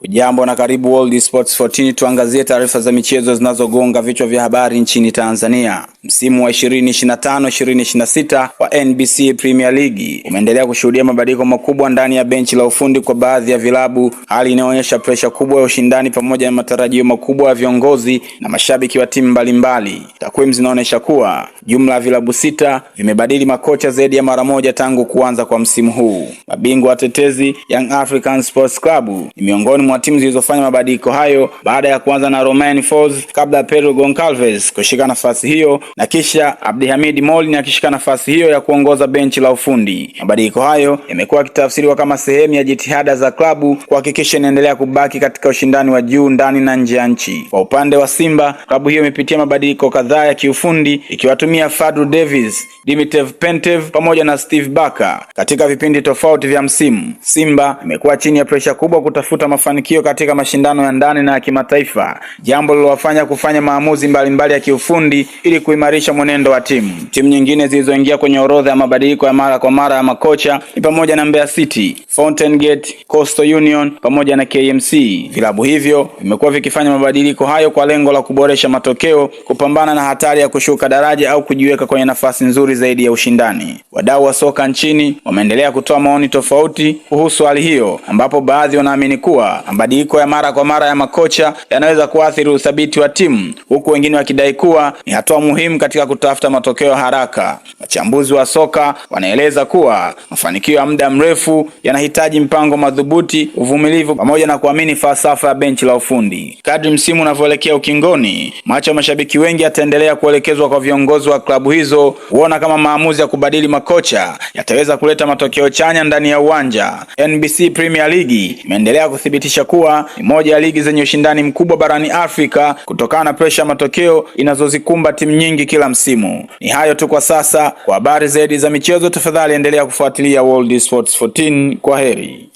Hujambo na karibu World Sports 14, tuangazie taarifa za michezo zinazogonga vichwa vya habari nchini Tanzania. Msimu wa 2025-2026 wa NBC Premier League umeendelea kushuhudia mabadiliko makubwa ndani ya benchi la ufundi kwa baadhi ya vilabu, hali inaonyesha presha kubwa ya ushindani pamoja na matarajio makubwa ya viongozi na mashabiki wa timu mbalimbali. Takwimu zinaonyesha kuwa jumla ya vilabu 6 vimebadili makocha zaidi ya mara moja tangu kuanza kwa msimu huu. Mabingwa watetezi Young African Sports Club ni miongoni mwa timu zilizofanya mabadiliko hayo baada ya kuanza na Romain Folz kabla Pedro Goncalves kushika nafasi hiyo na kisha Abdelhamid Molin akishika nafasi hiyo ya kuongoza benchi la ufundi. Mabadiliko hayo yamekuwa yakitafsiriwa kama sehemu ya jitihada za klabu kuhakikisha inaendelea kubaki katika ushindani wa juu ndani na nje ya nchi. Kwa upande wa Simba, klabu hiyo imepitia mabadiliko kadhaa ya kiufundi ikiwatumia Fadlu Davis, Dimitar Pentev pamoja na Steve Barker katika vipindi tofauti vya msimu. Simba imekuwa chini ya presha kubwa kutafuta mafanikio katika mashindano ya ndani na ya kimataifa, jambo lilowafanya kufanya maamuzi mbalimbali ya kiufundi ili kuimarisha mwenendo wa timu. Timu nyingine zilizoingia kwenye orodha ya mabadiliko ya mara kwa mara ya makocha ni pamoja na Mbeya City, Fountain Gate, Coastal Union pamoja na KMC. Vilabu hivyo vimekuwa vikifanya mabadiliko hayo kwa lengo la kuboresha matokeo, kupambana na hatari ya kushuka daraja au kujiweka kwenye nafasi nzuri zaidi ya ushindani. Wadau wa soka nchini wameendelea kutoa maoni tofauti kuhusu hali hiyo, ambapo baadhi wanaamini kuwa mabadiliko ya mara kwa mara ya makocha yanaweza kuathiri uthabiti wa timu, huku wengine wakidai kuwa ni hatua muhimu katika kutafuta matokeo haraka. Wachambuzi wa soka wanaeleza kuwa mafanikio ya muda mrefu yanahitaji mpango madhubuti, uvumilivu pamoja na kuamini falsafa ya benchi la ufundi. Kadri msimu unavyoelekea ukingoni, macho ya mashabiki wengi yataendelea kuelekezwa kwa viongozi wa klabu hizo kuona kama maamuzi ya kubadili makocha yataweza kuleta matokeo chanya ndani ya uwanja. NBC Premier League imeendelea kuthibitisha kuwa ni moja ya ligi zenye ushindani mkubwa barani Afrika kutokana na presha ya matokeo inazozikumba timu nyingi kila msimu. Ni hayo tu kwa sasa. Kwa habari zaidi za michezo, tafadhali endelea kufuatilia World Sports 14. Kwa heri.